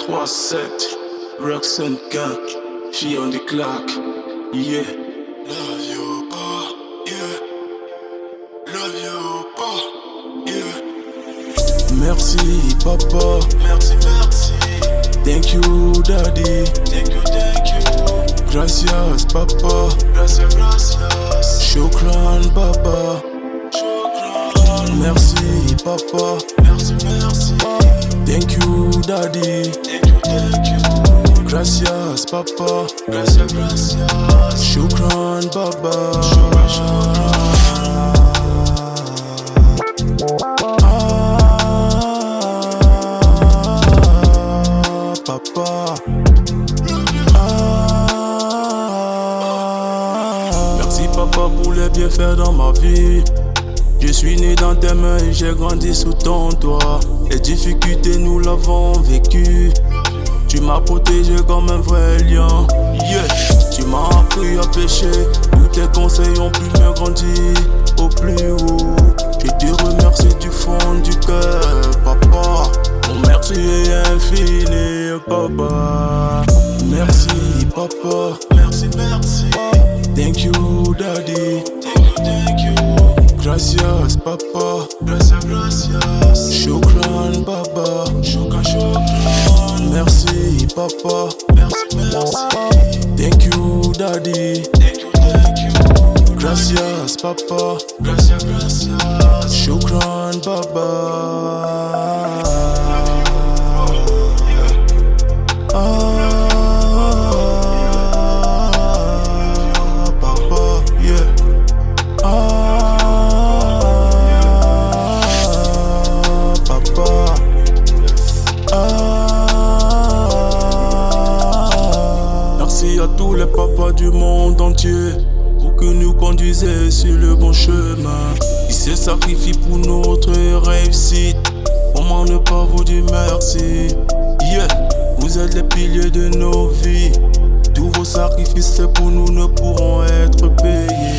3-7, Roxanne Gang, fille on the clock, yeah. Love you, oh, yeah. Love you, oh, yeah. Merci, papa. Merci, merci. Thank you, daddy. Thank you, thank you. Gracias, papa. Gracias, gracias. Shukran, papa. Shukran. Merci, papa. Merci, merci. Thank you, daddy. Thank you, thank you. Gracias, papa. Gracias, gracias. Shukran, baba. Shukran, shukran. Papa. Merci papa pour les bienfaits dans ma vie. Je suis né dans tes mains et j'ai grandi sous ton toit. Les difficultés nous l'avons vécu. Tu m'as protégé comme un vrai lion, yeah. Tu m'as appris à pêcher. Tous tes conseils ont pu me grandir au plus haut. Je te remercie du fond du cœur, papa. Mon merci est infini, papa. Merci, papa. Merci, merci. Thank you, daddy. Thank you, thank you. Gracias, papa. Gracias, gracias. Shukran, baba. Shukran, shukran. Merci, papa. Merci, merci. Thank you, daddy. Thank you, thank you. Gracias, papa. Gracias, gracias. Shukran, baba. Merci à tous les papas du monde entier pour que nous conduisent sur le bon chemin. Ils se sacrifient pour notre réussite. Comment ne pas vous dire merci? Yeah, vous êtes les piliers de nos vies. Tous vos sacrifices pour nous ne pourront être payés.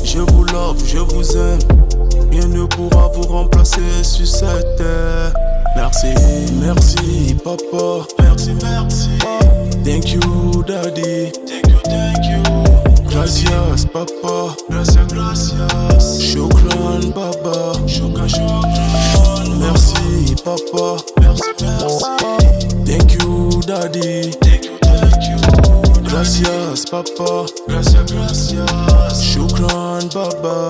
Je vous love, je vous aime. Rien ne pourra vous remplacer sur cette terre. Merci, merci papa. Merci, merci. Thank you, daddy. Thank you, thank you. Gracias, papa. Gracias, gracias. Shukran, baba. Shukran, shukran. Merci, papa. Merci, merci. Thank you, daddy. Thank you, thank you. Gracias, papa. Gracias, gracias. Shukran, baba.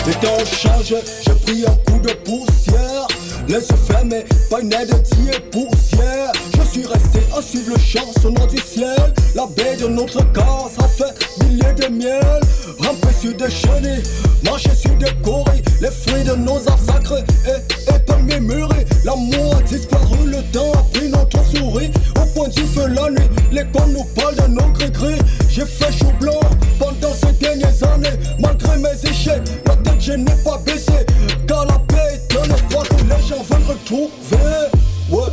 Le temps change, j'ai pris un coup de poussière. Laisse faire mais pas une aide d'y poussière. Je suis resté à suivre le chant sonore du ciel. La baie de notre corps, ça fait milliers de miel. Ramper sur des chenilles, marcher sur des coris. Les fruits de nos arts sacrés et palmiers mûris. L'amour a disparu, le temps a pris notre souris. Au point du feu la nuit, l'école nous parle de nos gris-gris. J'ai fait chou blanc pendant ces dernières années. Malgré mes échecs, la tête je n'ai pas baissé. Car la paix est un espoir que les gens veulent retrouver. Ouais,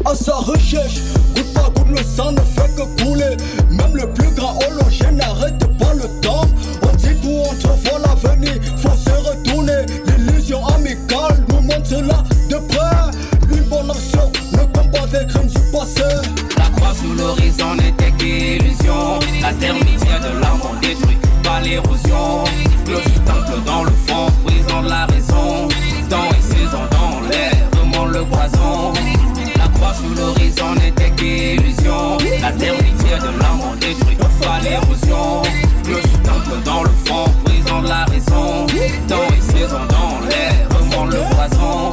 à sa recherche, goutte par goutte le sang ne fait que couler. Même le plus grand hologène n'arrête pas le temps. On dit pour entrevoir l'avenir, faut se retourner. L'illusion amicale nous montre cela de près. Une bonne action ne combat des crimes du passé. La croix sous l'horizon n'était qu'illusion. La terre mitière de l'âme on détruit par l'érosion. Le temple dans le fond, brisant de la raison. Temps et saison dans l'air, remonte le poison. La croix sous l'horizon n'était qu'illusion. La terre mitière de l'âme on détruit par l'érosion. Le temple dans le fond, brisant de la raison. Temps et saison dans l'air, remonte le poison.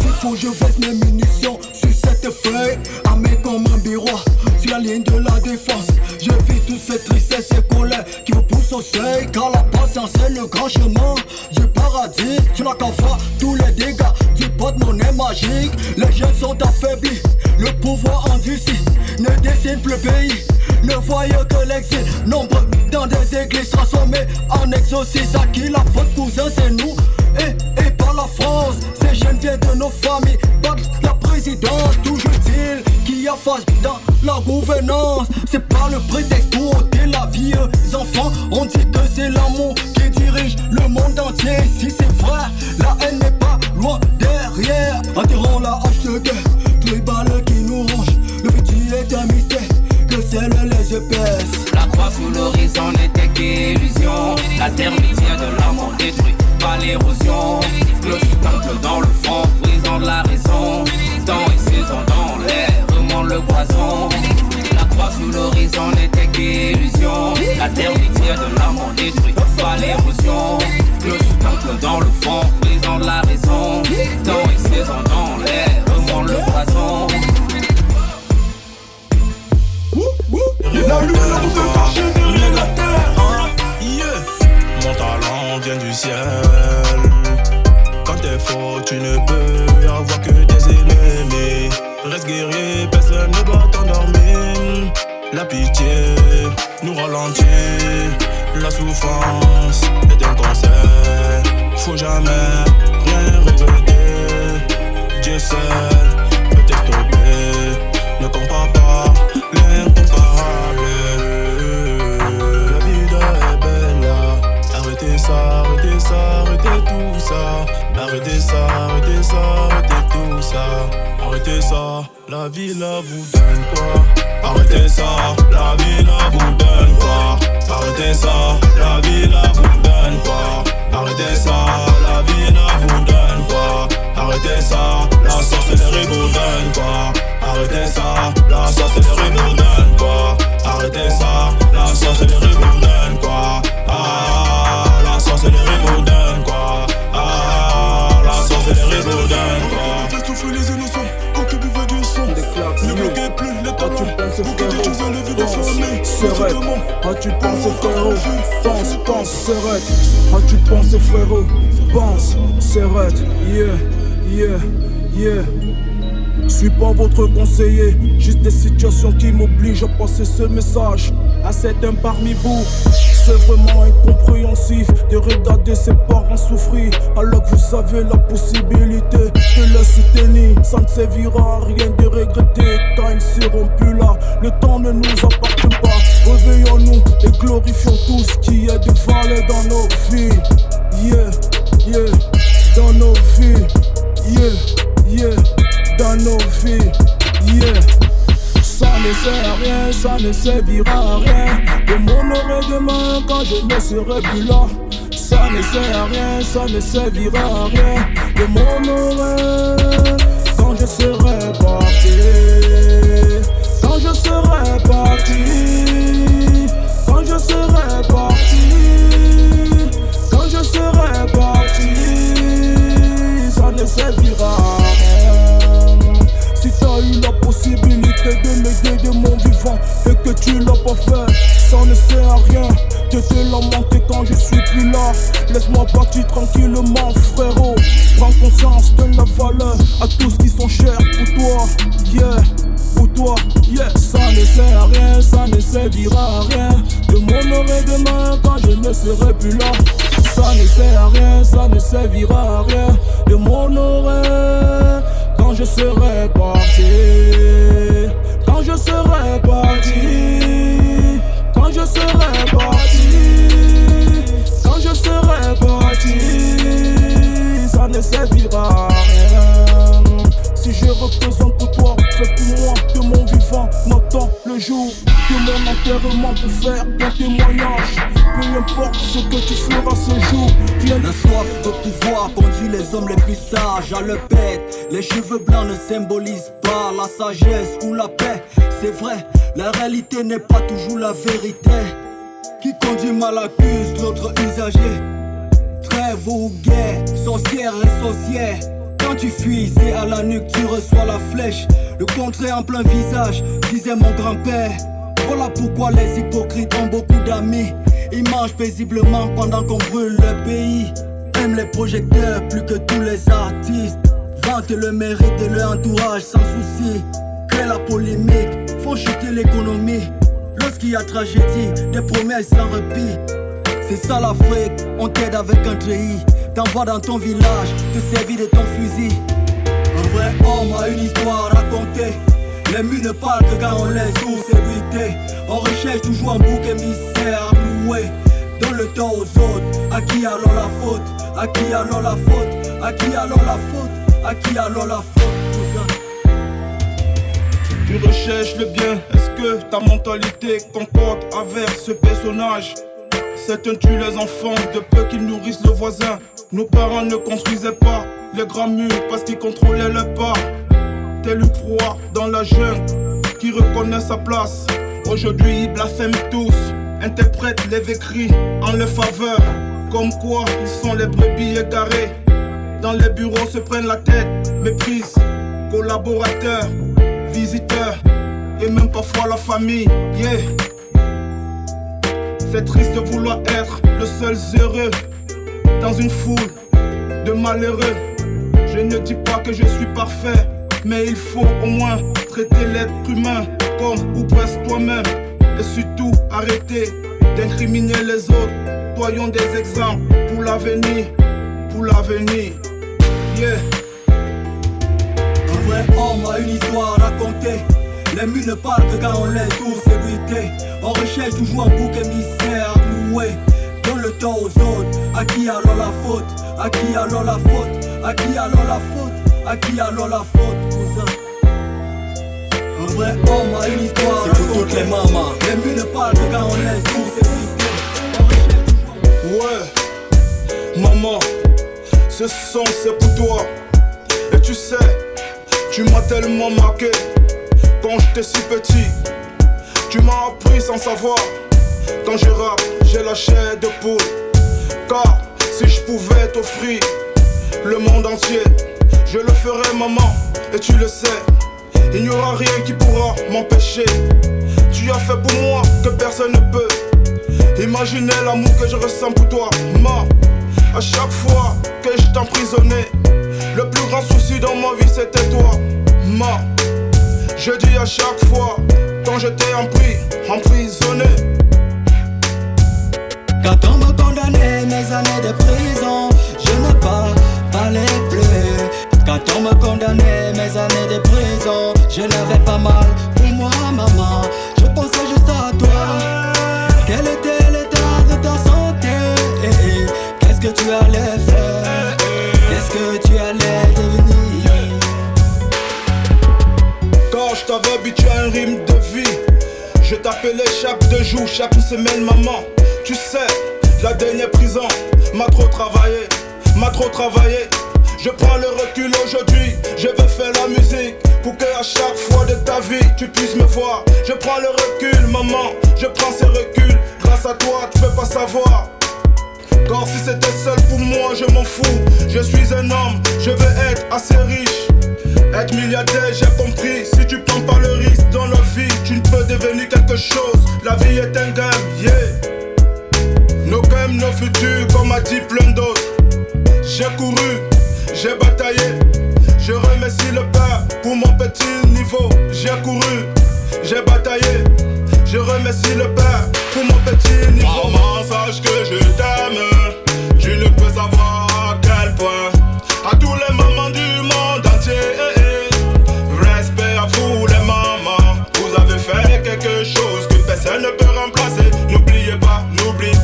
S'il faut je baisse mes munitions sur cette feuille. Armé comme un miroir sur la ligne de la défense. Je vis toutes ces tristesses et colères qui vous poussent au seuil. Car la patience est le grand chemin du paradis. Tu n'as qu'à voir tous les dégâts du porte-monnaie magique. Les jeunes sont affaiblis, le pouvoir endurci ne dessine plus le pays. Ne voyez que l'exil, nombreux dans des églises transformées en exorcistes. À qui la faute cousin c'est nous et par la France. Ces jeunes viennent de nos familles, battent la présidence. Toujours il qui a face dans la gouvernance, c'est pas le prétexte pour ôter la vie. Les enfants, on dit que c'est l'amour qui dirige le monde entier. Si c'est vrai, la haine n'est pas loin derrière. Enterrons la hache de guerre, tous les balles qui nous rongent. Le futur est un mystère, que celle les épaisses. La croix sous l'horizon n'était qu'illusion. La terre métier de l'amour détruit par l'érosion. Le temple dans le fond, brisant de la raison. Temps et saison dans l'air, remonte le poison. La croix sous l'horizon n'était qu'illusion. La terre métier de l'amour détruit par l'érosion. Le temple dans le fond, brisant de la raison. Temps et saison dans l'air, remonte le poison. La lumière veut cacher derrière la terre. Mon talent vient du ciel. Quand t'es fort, tu ne peux avoir que des ennemis. Reste guerrier, personne ne doit t'endormir. La pitié nous ralentit. La souffrance est un conseil. Faut jamais rien regretter. Dieu seul peut t'estopper. Ne compare pas l'incomparable. La vie est belle là. Arrêtez ça, arrêtez ça, arrêtez tout ça. Arrêtez ça, arrêtez ça, arrêtez tout ça. Arrêtez ça, la vie là vous donne quoi? Arrêtez ça, la vie là vous donne quoi? Arrêtez ça, la vie là vous donne quoi? Arrêtez ça, la vie là vous donne quoi? Arrêtez ça, la sorcellerie vous donne quoi? Arrêtez ça, la sorcellerie vous donne quoi? Arrêtez ça, la sorcellerie vous donne quoi? Ah, la sorcellerie vous donne quoi? Ah, la sorcellerie vous donne quoi? Faites souffler les innocents, quand tu buvais du sang. Ne bloquez plus les talents, pour que des choses enlèvent de famille. Serait, as-tu pensé frérot? Pense, serait. As-tu pensé frérot? Pense, serait. Yeah. Suis pas votre conseiller, juste des situations qui m'obligent à passer ce message à certains parmi vous. C'est vraiment incompréhensif de regarder ses parents souffrir alors que vous avez la possibilité de les soutenir. Ça ne servira à rien de regretter quand ils seront plus là. Le temps ne nous appartient pas. Réveillons-nous et glorifions tout ce qui est de valeur dans nos vies. Yeah, dans nos vies. Yeah, dans nos vies. Yeah. Ça ne sert à rien, ça ne servira à rien de m'honorer demain quand je ne serai plus là. Ça ne sert à rien, ça ne servira à rien de m'honorer quand je serai parti. Quand je serai parti. Quand je serai parti. Quand je serai parti. Ça ne servira à rien. Si t'as eu la possibilité de m'aider de mon vivant et que tu l'as pas fait, ça ne sert à rien de te lamenter quand je suis plus là. Laisse-moi partir tranquillement frérot. Prends conscience de la valeur à tous qui sont chers pour toi. Pour toi, ça ne sert à rien, ça ne servira à rien de m'honorer demain quand je ne serai plus là. Ça ne sert à rien, ça ne servira à rien de m'honorer quand je serai parti. Quand je serai parti. Quand je serai parti. Quand je serai parti. Ça ne servira à rien. Si je représente pour toi, fais pour moi de mon vivant. N'attends le jour de mon enterrement pour faire ton témoignage. Peu importe ce que tu feras ce jour. La soif de pouvoir conduit les hommes les plus sages à le bête. Les cheveux blancs ne symbolisent pas la sagesse ou la paix. C'est vrai, la réalité n'est pas toujours la vérité. Qui conduit mal accuse l'autre usager. Très vulgaire, sorcière et sorcière. Quand tu fuis, c'est à la nuque tu reçois la flèche. Le contraire en plein visage, disait mon grand-père. Voilà pourquoi les hypocrites ont beaucoup d'amis. Ils mangent paisiblement pendant qu'on brûle le pays. Aiment les projecteurs plus que tous les artistes. Vantent le mérite de leur entourage sans souci. Créent la polémique, font chuter l'économie. Lorsqu'il y a tragédie, des promesses sans répit. C'est ça l'Afrique, on t'aide avec un treillis. T'envoies dans ton village, te servir de ton fusil. Un vrai homme a une histoire à raconter. Les mines parlent que quand on les ouvre c'est vité. On recherche toujours un bouc émissaire à louer. Donne le temps aux autres. À qui alors la faute? À qui alors la faute? À qui alors la faute? À qui alors la faute? Tu recherches le bien. Est-ce que ta mentalité concorde avec ce personnage? Certains tuent les enfants de peu qu'ils nourrissent le voisin. Nos parents ne construisaient pas les grands murs parce qu'ils contrôlaient le pas. Tel une proie dans la jungle qui reconnaît sa place. Aujourd'hui ils blasphèment tous, interprètent les écrits en leur faveur. Comme quoi ils sont les brebis égarées. Dans les bureaux se prennent la tête, méprise collaborateurs, visiteurs et même parfois la famille. Yeah. C'est triste de vouloir être le seul heureux dans une foule de malheureux. Je ne dis pas que je suis parfait, mais il faut au moins traiter l'être humain comme ou presque toi-même. Et surtout arrêter d'incriminer les autres. Soyons des exemples pour l'avenir, pour l'avenir. Yeah. Un vrai homme a une histoire à raconter. Les mines ne parlent que quand on les ouvre c'est vité. On recherche toujours un bouc émissaire à louer. Donne le temps aux autres. À qui alors la faute? À qui alors la faute? À qui alors la faute? À qui alors la faute, cousin? Un vrai homme a une histoire. C'est pour toutes les mamans. Les mines ne parlent que quand on les ouvre c'est vité. On recherche toujours. Ouais, maman, ce son c'est pour toi. Et tu sais, tu m'as tellement marqué. Quand j'étais si petit, tu m'as appris sans savoir. Quand je rappe, j'ai la chair de poule. Car si je pouvais t'offrir le monde entier, je le ferais maman, et tu le sais. Il n'y aura rien qui pourra m'empêcher. Tu as fait pour moi que personne ne peut. Imaginez l'amour que je ressens pour toi, ma. À chaque fois que je t'emprisonnais, le plus grand souci dans ma vie c'était toi, ma. Je dis à chaque fois, quand j'étais emprisonné. Quand on me condamnait mes années de prison, je ne parlais plus. Quand on me condamnait mes années de prison, je n'avais pas mal pour moi, maman. Je pensais juste à toi. Quel était l'état de ta santé? Qu'est-ce que tu allais faire? Qu'est-ce que tu allais devenir? Quand je t'avais habitué à un rythme de vie, je t'appelais chaque 2 jours, chaque semaine maman. Tu sais, la dernière prison m'a trop travaillé, m'a trop travaillé. Je prends le recul aujourd'hui, je veux faire la musique pour que à chaque fois de ta vie tu puisses me voir. Je prends le recul maman, je prends ce recul. Grâce à toi tu peux pas savoir. Car si c'était seul pour moi je m'en fous. Je suis un homme, je veux être assez riche. Être milliardaire j'ai compris. Si tu prends pas le risque dans la vie, tu ne peux devenir quelque chose. La vie est un game, yeah. Nos games, nos futurs, comme a dit plein d'autres. J'ai couru, j'ai bataillé. Je remercie le Père pour mon petit niveau. J'ai couru, j'ai bataillé. Je remercie le Père pour mon petit niveau. Maman, sache que je t'aime. Tu ne peux savoir à quel point. À tous les mamans du monde entier. Respect à vous les mamans. Vous avez fait quelque chose que personne ne peut remplacer. N'oubliez pas,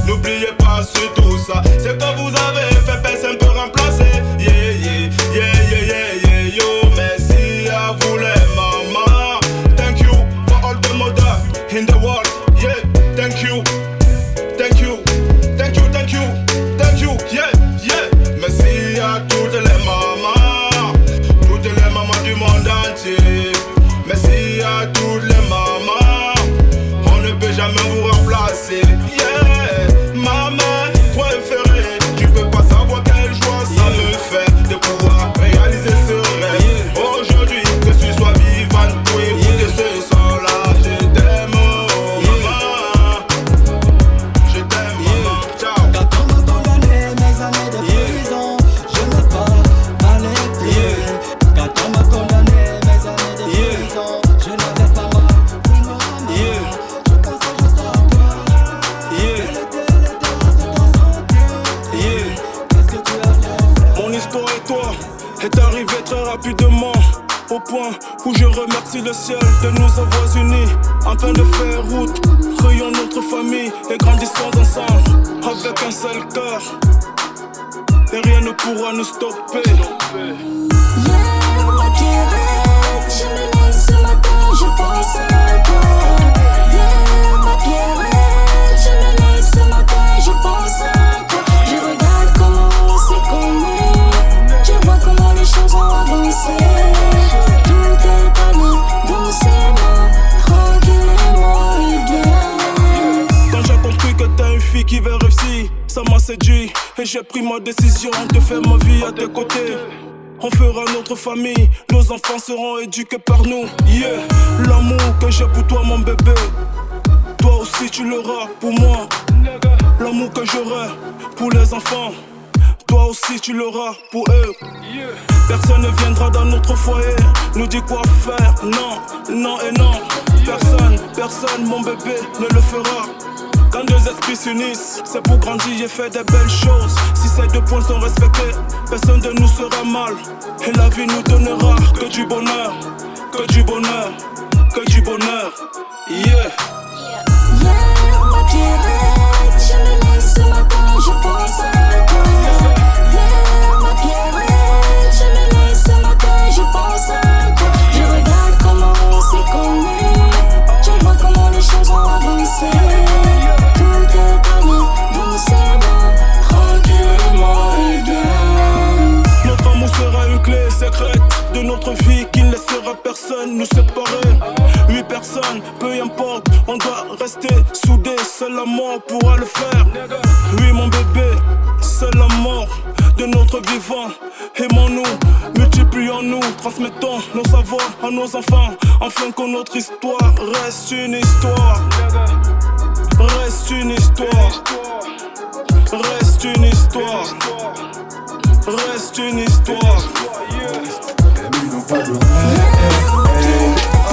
n'oubliez pas sur tout ça. C'est que vous avez fait, personne ne peut remplacer. Yeah, yeah, yeah, yeah, yeah, yeah, yo. Merci à vous les mamans. Thank you for all the mother in the world. Yeah, thank you, thank you, thank you, thank you, thank you. Yeah, yeah. Merci à toutes les mamans du monde entier. Merci à toutes les mamans. On ne peut jamais vous remplacer. Yeah, maman préférée. Tu peux pas savoir quelle joie ça me fait de pouvoir réaliser ce rêve. Aujourd'hui, que tu sois vivante pour écouter ce son-là. Je t'aime, oh, maman. Je t'aime, maman. Ciao. Quand on me condamnait mes années de prison, je ne parlais plus. Quand on me condamnait mes années de prison, je n'avais pas mal pour moi, maman. Je pensais juste à remercie le ciel de nous avoir unis afin de faire route. Créons notre famille et grandissons ensemble avec un seul cœur. Et rien ne pourra nous stopper. Yeah, ma Pierrette, je me lève ce matin, je pense à toi. Yeah, ma Pierrette, je me lève ce matin, je pense à toi. Je regarde comment on s'est connus, je vois comment les choses ont avancé. Tout est allé doucement, tranquillement et bien. Quand j'ai compris que t'es une fille qui veut réussir, ça m'a séduit et j'ai pris ma décision de faire ma vie à tes côtés. On fera notre famille, nos enfants seront éduqués par nous. Yeah, l'amour que j'ai pour toi mon bébé, toi aussi tu l'auras pour moi. L'amour que j'aurai pour les enfants, toi aussi tu l'auras pour eux. Personne ne viendra dans notre foyer nous dit quoi faire, non, non et non. Personne mon bébé ne le fera. Quand deux esprits s'unissent, c'est pour grandir et faire des belles choses. Si ces deux points sont respectés, personne de nous sera mal. Et la vie nous donnera que du bonheur, que du bonheur, que du bonheur. Yeah. Yeah, ma Pierrette, je me lève ce matin, je pense à toi. Yeah, ma Pierrette, je me lève ce matin, je pense à toi. Je regarde comment on s'est connus, je vois comment les choses ont avancé. Tout est allé doucement, tranquillement et bien. Notre amour sera une clé secrète de notre vie qui ne laissera personne nous séparer. 8 personnes, peu importe, on doit rester soudés. Seul la mort pourra le faire. Oui mon bébé, c'est la mort de notre vivant. Aimons-nous, multiplions-nous, transmettons nos savoirs à nos enfants, afin que notre histoire reste une histoire. Reste une histoire. Reste une histoire. Reste une histoire. Les nuits n'ont pas de rêve.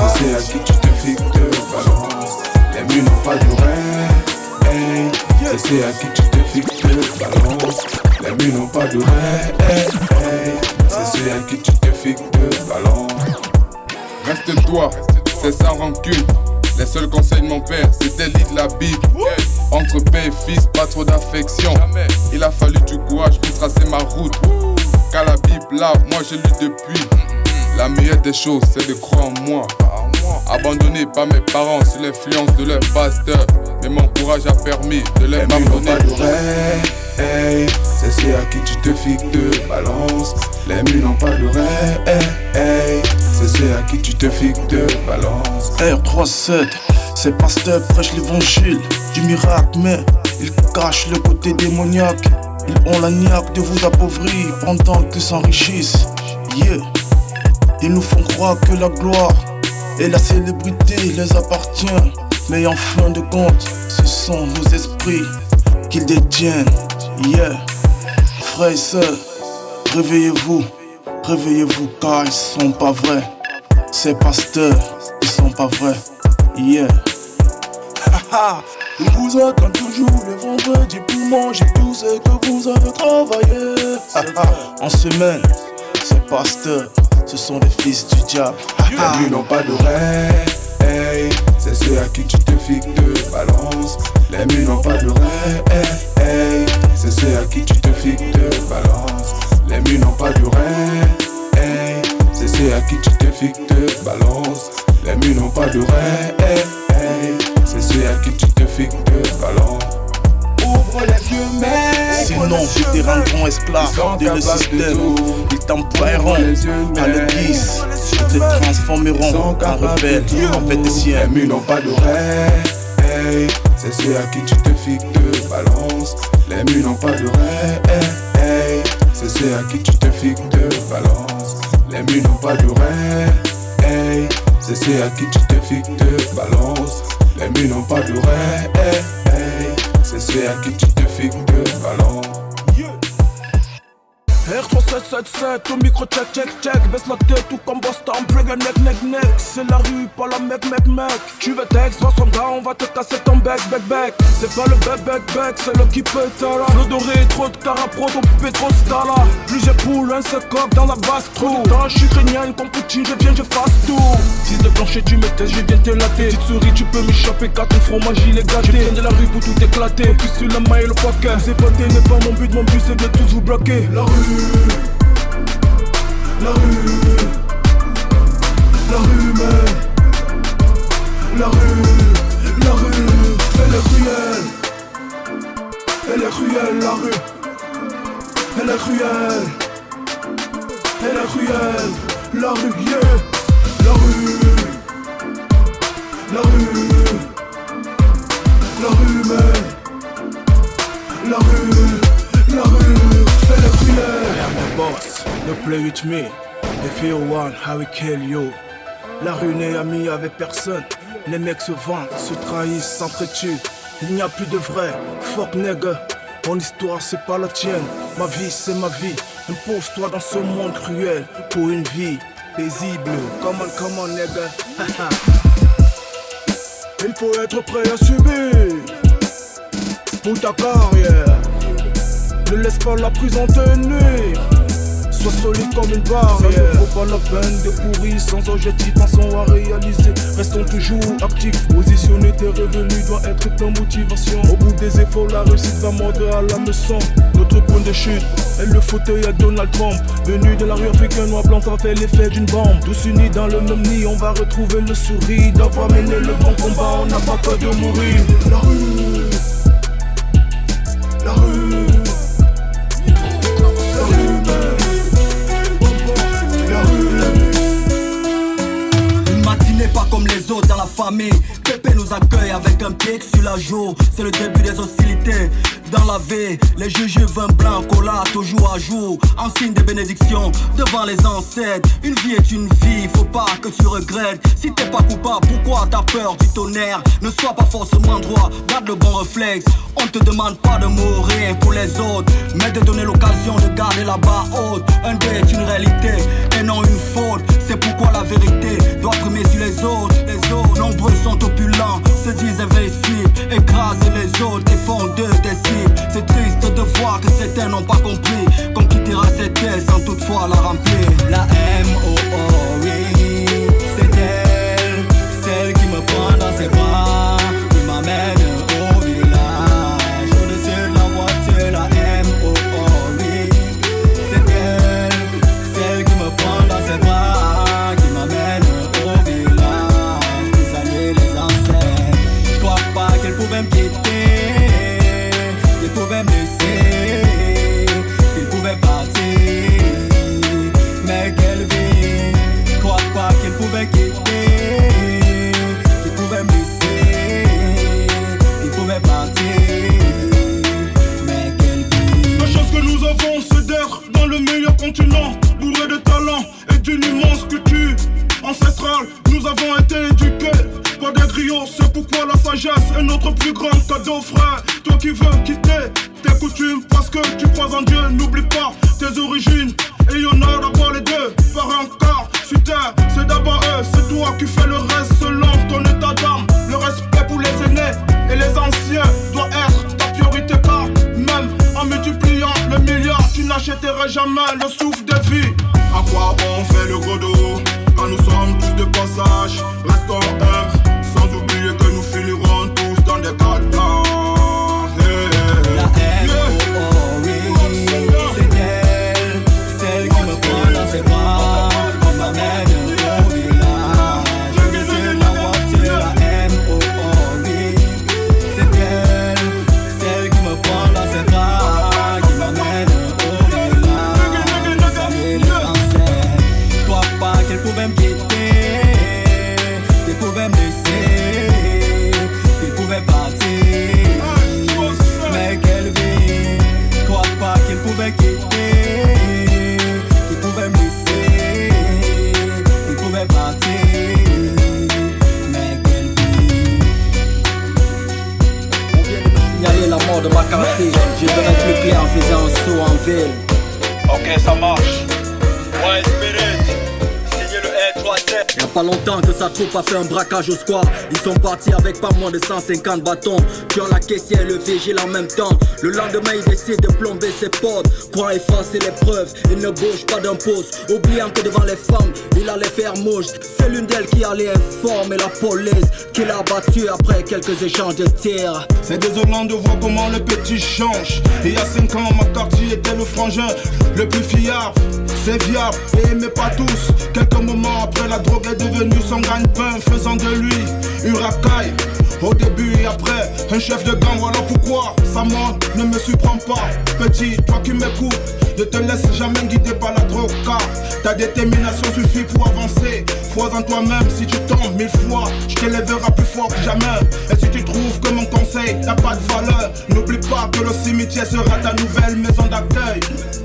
C'est à qui tu te fixes de balance. Les nuits n'ont pas de rêve. C'est à qui tu te fixes de balance. Les nuits n'ont pas de rêve. C'est à qui tu te fixes de balance. Reste-toi, c'est sans rancune. Les seuls conseils de mon père, c'était lire la Bible. Entre père et fils, pas trop d'affection. Il a fallu du courage pour tracer ma route. Car la Bible là, moi j'ai lu depuis. La meilleure des choses, c'est de croire en moi. Abandonné par mes parents sous l'influence de leur pasteur. Mais mon courage a permis de les abandonner. C'est ceux à qui tu te fixes de balance. Les murs n'ont pas de rêve. C'est ceux à qui tu te fixes de balance. R37, c'est pasteur prêche l'évangile du miracle, mais ils cachent le côté démoniaque. Ils ont la niaque de vous appauvrir pendant qu'ils s'enrichissent. Yeah. Ils nous font croire que la gloire et la célébrité les appartient. Mais en fin de compte, ce sont nos esprits qu'ils détiennent. Yeah. Frères et sœurs, réveillez-vous, réveillez-vous car ils sont pas vrais. Ces pasteurs, ils sont pas vrais. Yeah. On vous attend toujours le vendredi pour manger tout ce que vous avez travaillé. En semaine, ces pasteurs, ce sont les fils du diable. Les nuits n'ont pas d'oreilles. C'est ceux à qui tu te fixes de balance. Les nuits n'ont pas d'oreilles. C'est ceux à qui tu te fixes de balance. Les nuits n'ont pas d'oreilles. C'est ceux à qui tu te fixes de balance. Les nuits n'ont pas d'oreilles. C'est ceux à qui tu te fixes de balance. Ouvre les yeux, mec. Sinon, ils te rendront esclaves de le système. Ils t'emploieront à le guise. Ils te transformeront en rebelle, en vététien. Les murs n'ont pas d'oreilles. C'est ceux à qui tu te fixes de balance. Les murs n'ont pas d'oreilles. C'est ceux à qui tu te fixes de balance. Les murs n'ont pas d'oreilles. C'est ceux à qui tu te fixes de balance. Les murs n'ont pas d'oreilles. C'est ceux à qui tu te fixes de balance. R3777 au micro check check check. Baisse la tête tout comme Boston, break a neck neck neck. C'est la rue, pas la mec mec mec. Tu veux texte, 60 gars, on va te casser ton bec bec bec. C'est pas le bec bec bec, c'est le qui peut t'ala. Flot doré, trop de carapro, ton poupée trop stala. Plus j'ai poule, un seul coq dans la basse trou. Dans je suis craignant, comme Poutine, je viens, je fasse tout. 6 de plancher, tu me testes, je viens te latter. Petite souris, tu peux m'échapper car ton fromage il est gâté. Je viens de la rue pour tout éclater. Puis sur la maille et le poker. Vous épatez n'est pas mon but c'est de tous vous bloquer. La rue, la rue, la rue, mais la rue, elle est cruelle, la rue, elle est cruelle, la rue, yeah, la rue, mais la rue, elle est cruelle. I am the boss, no play with me. If you want, I will kill you. La rue n'est amie avec personne. Les mecs se vendent, se trahissent, s'entretuent. Il n'y a plus de vrai, fuck nigga. Mon histoire c'est pas la tienne, ma vie c'est ma vie. Impose-toi dans ce monde cruel pour une vie paisible. Come on nigga. Il faut être prêt à subir pour ta carrière. Ne laisse pas la prison te nuire. Sois solide comme une barrière. Ça ne vaut pas la peine de courir sans objectif, pensons à réaliser. Restons toujours actifs. Positionner tes revenus doit être ta motivation. Au bout des efforts, la réussite va mordre à la leçon. Notre point de chute est le fauteuil à Donald Trump. Venu de la rue africaine, noir blanc, ça fait l'effet d'une bombe. Tous unis dans le même nid, on va retrouver le sourire. D'avoir mené le bon combat, on n'a pas peur de mourir. La rue, la rue. Pas comme les autres dans la famille. Pépé nous accueille avec un pied sur la joue. C'est le début des hostilités dans la vie. Les jujubes, vin blanc, cola, toujours à jour. En signe de bénédiction devant les ancêtres. Une vie est une vie, faut pas que tu regrettes. Si t'es pas coupable, pourquoi t'as peur du tonnerre? Ne sois pas forcément droit, garde le bon réflexe. On te demande pas de mourir pour les autres, mais de donner l'occasion de garder la barre haute. Un dé est une réalité et non une faute. C'est pourquoi la vérité doit primer sur les autres. Les autres, nombreux sont opulents, se disent invincibles, écraser les autres et font d'eux des cibles. C'est triste de voir que certains n'ont pas compris qu'on quittera cette terre sans toutefois la remplir. La M.O.O. oui, c'est elle, celle qui me prend dans ses bras, qui m'amène au village. Au-dessus de la voiture, la M.O.O. oui, c'est elle, celle qui me prend dans ses bras, qui m'amène au village, qui salue les ancêtres. Je crois pas qu'elle pouvait me quitter, qu'elle pouvait me laisser, qu'elle pouvait partir, mais qu'elle vit. Je crois pas qu'elle pouvait quitter, qu'elle pouvait me laisser, qu'elle pouvait partir, mais qu'elle vit. La chance que nous avons, c'est d'être dans le meilleur continent, bourré de talent et d'une immense culture ancestrale. Nous avons été éduqués par des griots, c'est pourquoi la sagesse est notre plus grand cadeau, frère. Toi qui veux quitter tes coutumes parce que tu crois en Dieu, n'oublie pas tes origines. Et y'en a d'abord les deux, par un quart sur terre, c'est d'abord eux, c'est toi qui fais le reste selon ton état d'âme. Le respect pour les aînés et les anciens doit être ta priorité, car même en multipliant le milliard, tu n'achèterais jamais le souffle de vie. À quoi bon fait le gros dos, quand nous sommes tous de passage? Restons humbles, sans oublier que nous finirons tous dans des cadres blancs. La M.O.O. oui, c'est elle, celle qui me prend dans ses bras, qui m'amène au village. Au-dessus de la voiture, la M.O.O. oui, c'est elle, celle qui me prend dans ses bras, qui m'amène au village. Salut les ancêtres. Je crois pas qu'elle pouvait me quitter, qu'elle pouvait me laisser, qu'elle pouvait partir, mais qu'elle vit. Je crois pas qu'elle pouvait quitter, qu'elle pouvait me laisser, qu'elle pouvait partir, mais qu'elle vit. On vient de me signaler la mort de McCarthy. J'ai donné plus clair en faisant un saut en ville. Ok, ça marche. Ouais, Spirit, signez le R3-7. Y'a pas longtemps que sa troupe a fait un braquage au square. Ils sont partis avec pas moins de 150 bâtons. Tuant la caissière et le vigile en même temps. Le lendemain il décide de plomber ses potes pour effacer les preuves. Il ne bouge pas d'un pouce, oubliant que devant les femmes il allait faire mouche. C'est l'une d'elles qui allait informer la police qu'il a battu après quelques échanges de tirs. C'est désolant de voir comment le petit change. Il y a 5 ans, ma quartier était le frangin le plus fiable. C'est viable et aimé pas tous. Quelques moments après, la drogue est devenue son gagne-pain, faisant de lui une racaille. Au début et après, un chef de gang, voilà pourquoi sa mort ne me surprend pas. Petit, toi qui m'écoutes, ne te laisse jamais guider par la drogue, car ta détermination suffit pour avancer. Crois en toi-même, si tu tombes 1000 fois, je t'élèverai plus fort que jamais. Et si tu trouves que mon conseil n'a pas de valeur, n'oublie pas que le cimetière sera ta nouvelle maison d'accueil.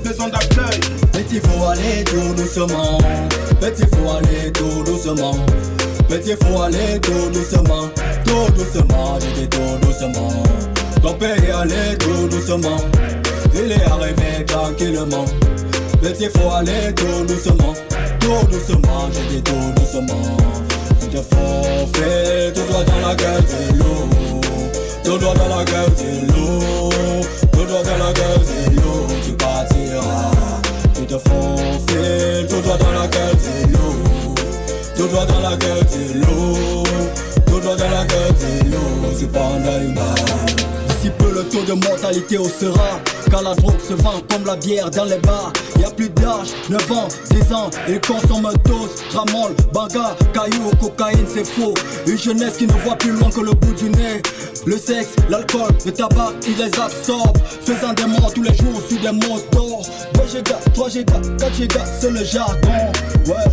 Maison d'accueil. Petit, faut aller tout doucement. Petit, faut aller tout doucement. Petit, faut aller tout doucement. Tout doucement, j'ai dit tout doucement. Ton père est allé tout doucement. Il est arrivé tranquillement. Petit, faut aller tout doucement. Tout doucement, j'ai dit tout doucement. Tu te fais tout droit dans la gueule de l'eau. Tout droit dans la gueule de l'eau. Tout droit dans la gueule de l'eau. Tu partiras. Tu te fais tout droit dans la gueule de l'eau. Tout droit dans la gueule de l'eau. Tout droit dans la gueule de l'eau. C'est pas un une balle. D'ici peu le taux de mortalité haussera, car la drogue se vend comme la bière dans les bars. Y'a plus d'âge, 9 ans, 10 ans, ils consomment tous, tramol, banga, caillou, cocaïne, c'est faux. Une jeunesse qui ne voit plus loin que le bout du nez. Le sexe, l'alcool, le tabac, ils les absorbent, faisant des morts tous les jours sur des motos. 2 gigas, 3 gigas, 4 gigas, c'est le jargon. Ouais,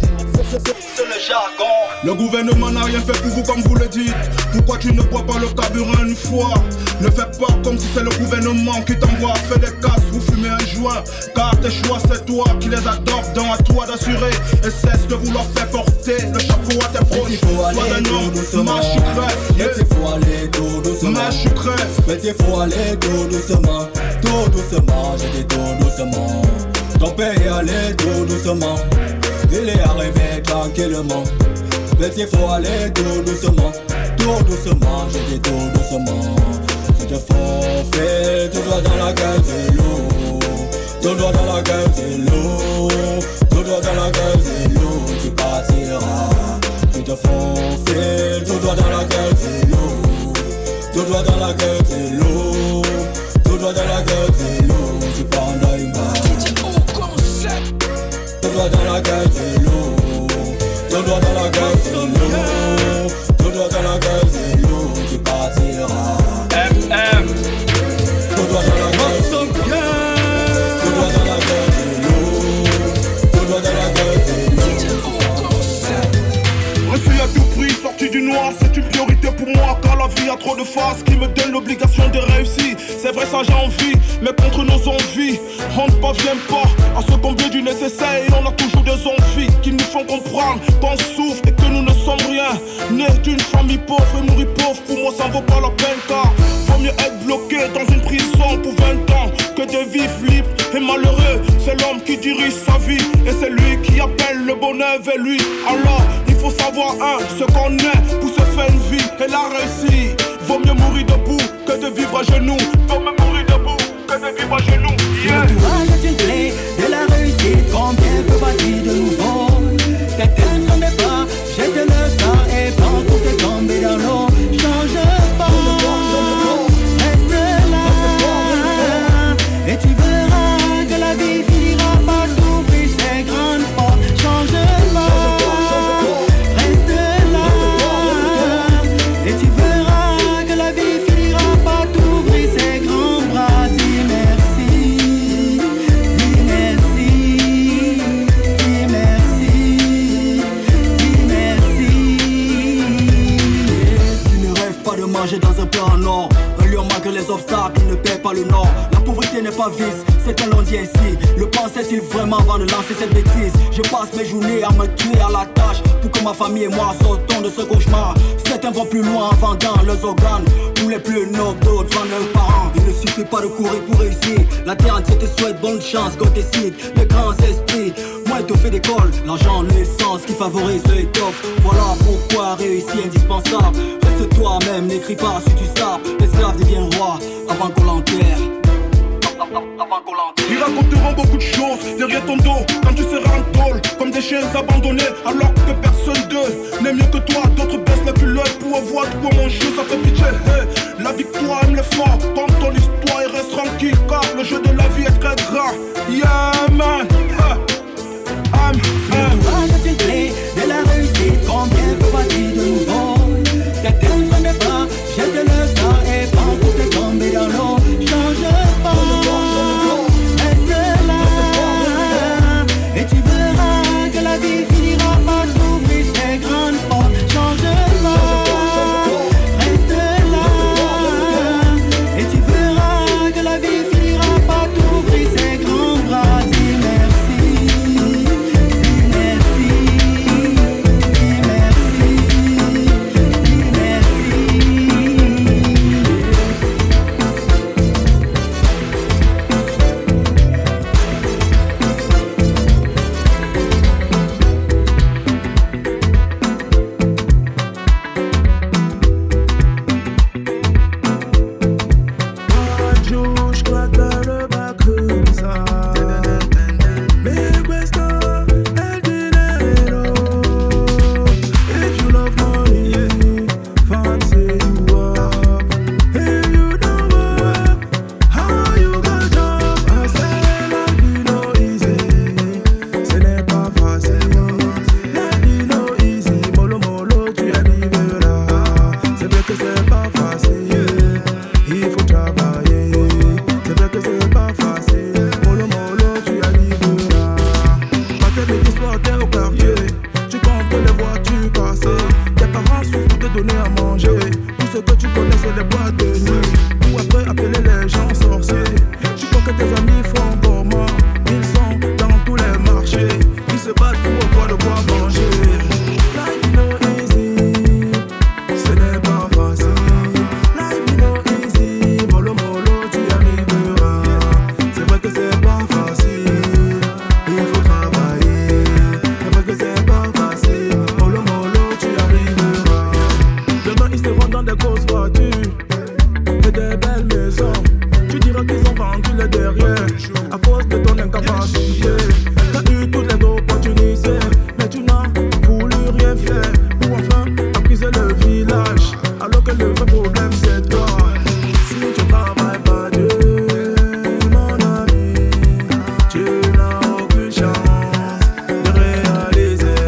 c'est le jargon. Le gouvernement n'a rien fait pour vous comme vous le dites. Pourquoi tu ne bois pas le carburant une fois? Ne fais pas comme si c'est le gouvernement qui t'envoie. Fais des casses ou fumer un joint, car tes choix c'est toi qui les adoptes. Donc à toi d'assurer et cesse de vouloir faire porter le chapeau à tes proches. Sois un homme, marche tu crèves. Petit, faut aller tout doucement. Marche tu crèves. Petit, faut aller tout doucement. Tout doucement, j'ai dit tout doucement. Ton père est allé tout doucement. Il est arrivé tranquillement. Petit, faut aller tout doucement. Tout doucement, j'ai dit tout doucement. Tu te fais tout droit dans la gueule de l'eau. Tout droit dans la gueule de l'eau. Tout droit dans la gueule de l'eau. Tu partiras. Tu te fais tout droit dans la gueule de l'eau. Tout droit dans la gueule de l'eau. Tout droit dans la gueule de l'eau. Tu prends une balle. Tout droit dans la gueule de l'eau. Tout droit dans la gueule de l'eau. Tout droit dans la gueule de l'eau. Tu partiras. MM. Tout droit dans la gueule de l'eau. Tout droit dans la gueule de l'eau. Tout droit dans la gueule de l'eau. Refuge à tout prix, sorti du noir, c'est une priorité pour moi. Car la vie a trop de faces qui me donnent l'obligation de réussir. C'est vrai ça j'ai envie, mais contre nos envies on ne parvient pas à se combler du nécessaire. Et on a toujours des envies qui nous font comprendre qu'on souffre et que nous ne sommes rien. Né d'une famille pauvre et mourir pauvre, pour moi ça vaut pas la peine. Car vaut mieux être bloqué dans une prison pour 20 ans que de vivre libre et malheureux. C'est l'homme qui dirige sa vie et c'est lui qui appelle le bonheur vers lui. Alors il faut savoir ce qu'on est pour se faire une vie et la réussite. Vaut mieux mourir debout que de vivre à genoux. Vaut mieux mourir debout que de vivre à genoux. Yeah. Le courage est une clé de la réussite. Combien peut bâtir de nouveau? C'est être n'est pas, jette le sang et prends pour te tomber dans l'eau. Change pas, reste là et tu verras que la vie finira par t'ouvrir ses grandes portes. Change pas, reste là et tu verras que la vie finira par t'ouvrir ses grands bras. Dis merci, dis merci, dis merci, dis merci. Tu ne rêves pas de manger dans un plat en or. Un lion malgré les obstacles, il ne perd pas le nord. La pauvreté n'est pas vice, c'est un l'on dit ainsi. Le pensait-il vraiment avant de lancer cette bêtise? Je passe mes journées à me tuer à la tâche pour que ma famille et moi sortons de ce cauchemar. Certains vont plus loin en vendant leurs organes tous les plus nobles d'autres font leurs parents. Il ne suffit pas de courir pour réussir. La terre entière te souhaite bonne chance quand décide les grands esprits. Moins étoffé d'école, l'argent, l'essence qui favorise l'étoffe. Voilà pourquoi réussir indispensable. Reste toi-même, n'écris pas si tu sapes. L'esclave devient roi avant qu'on l'enterre. Ils raconteront beaucoup de choses derrière ton dos quand tu seras en tôle, comme des chiens abandonnés alors que personne d'eux n'est mieux que toi. D'autres baissent la culotte pour avoir de quoi manger, ça fait pitié. Hey, la victoire aime les forts, compte ton histoire et reste tranquille car le jeu de la vie est très grand. Yeah man, Le courage filtré de la réussite, combien faut-il de nouveau? Cette terre ne met pas, jette le sang et prends pour te tomber dans l'eau. Change pas, reste là, et tu verras que la vie finira par t'ouvrir ses grandes portes. Change pas, reste là, et tu verras que la vie finira par t'ouvrir ses grands bras. Dis merci, dis merci, dis merci, dis merci. Je crois que le bac comme ça. Mais questo è il dinero. If you love money, fancy you up. If you don't work, how you got job? I say la vie no easy, ce n'est pas facile. La vie no easy, mollo mollo tu arriveras. C'est vrai que c'est pas facile, il faut travailler. C'est vrai que c'est pas facile, mollo mollo tu arriveras. Maternité soir t'es au quartier, tu comptes les voitures passer. Tes parents souffrent de te donner à manger. Tout ce que tu connais c'est les boîtes de nuit, ou après appeler les gens sorciers. Tu crois que tes amis font comment? Ils sont dans tous les marchés, ils se battent pour avoir de quoi manger. Life no easy, ce n'est pas facile. Life no easy, mollo mollo tu y arriveras. C'est vrai que c'est pas facile, il faut travailler. C'est vrai que c'est pas facile, mollo mollo tu y arriveras. Demain ils seront dans des grosses voitures et des belles maisons. Tu diras qu'ils ont vendu les derrière à cause de ton incapacité. T'as eu toutes les opportunités, mais tu n'as voulu rien faire pour enfin accuser le village, alors que le vrai problème c'est toi. Si tu travailles pas Dieu, mon ami, tu n'as aucune chance de réaliser.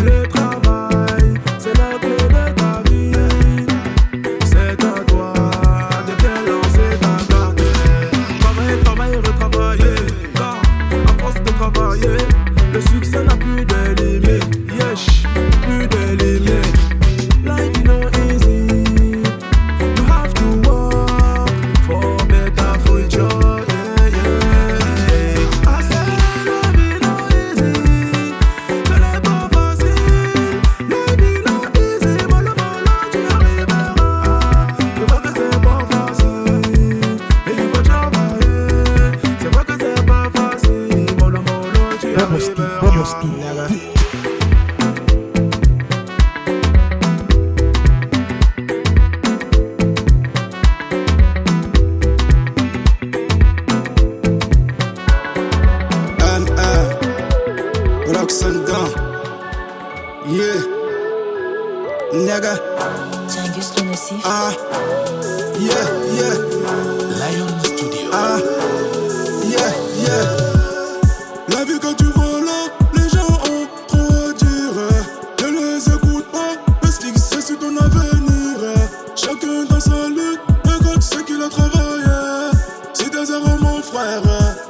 Le travail, c'est la clé de ta vie. C'est à toi de bien lancer ta carrière. Travailler, travailler, retravailler, car à force de travailler, le succès n'a plus de limite. Yesh, plus de limite. Life no easy, you have to work for better future. Yeah, yeah. I said la vie no easy, ce n'est pas facile. La vie no easy, mollo mollo tu y arriveras. C'est vrai que c'est pas facile, et il faut travailler. C'est vrai que c'est pas facile, mollo mollo tu y arriveras. Roxanne Gun, yeah, nigga, Djangus le nocif. yeah, yeah, Lion Studio. yeah, yeah. La vie que tu vois là, les gens ont trop à dire. Ne les écoute pas, parce qu'ils c'est sur ton avenir. Chacun dans sa lutte, regarde ce qu'il a travaillé. Si t'es zéro mon frère,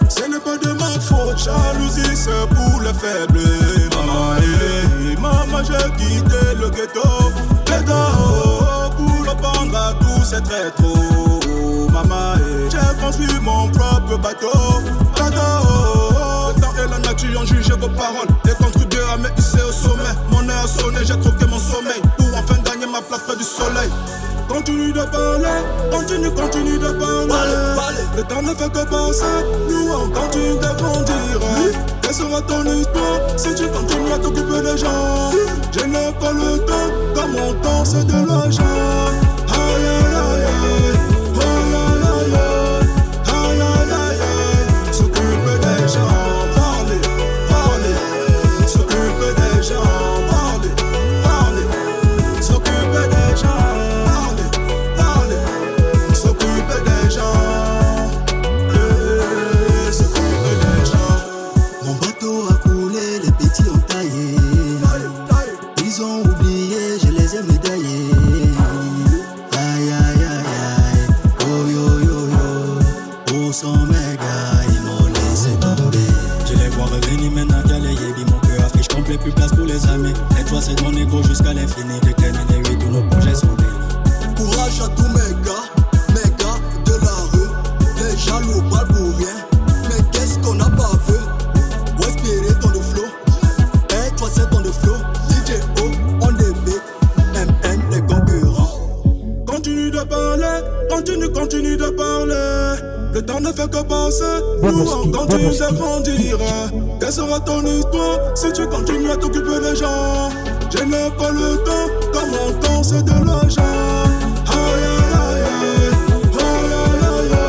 ce n'est pas de ma faute. Jalousie c'est pour les faibles. Maman, j'ai quitté le ghetto. Pour le prendre à tout c'est très trop. Maman, j'ai construit mon propre bateau. Le temps et la nature ont jugé vos paroles et contribué à me hisser au sommet. Mon heure a sonné, j'ai trouvé mon sommeil pour enfin gagner ma place près du soleil. Continue de parler, continue de parler. Le temps ne fait que passer, nous on continue de grandir. Quelle sera ton histoire si tu continues à t'occuper des gens? Je n'ai pas le temps, car mon temps c'est de l'argent. Aïe aïe aïe aïe, aïe aïe aïe, aïe aïe aïe aïe. S'occuper des gens, parler, s'occuper des gens, parler, s'occuper des gens. Plus place pour les amis. Et toi c'est ton ego jusqu'à l'infini. De terminer oui tous nos projets sont bénis. Courage à tous mes gars de la rue. Les jaloux parlent pour rien. Mais qu'est-ce qu'on n'a pas vu? Respirer ton de flow. Et toi c'est ton de flow. DJ O, on débite. MN les concurrents. Continue de parler, continue de parler. Le temps ne fait que passer, nous on continue de grandir. Quelle sera ton histoire si tu continues à t'occuper des gens? Je n'ai pas le temps, car mon temps c'est de l'argent. Aïe aïe aïe aïe, aïe aïe aïe,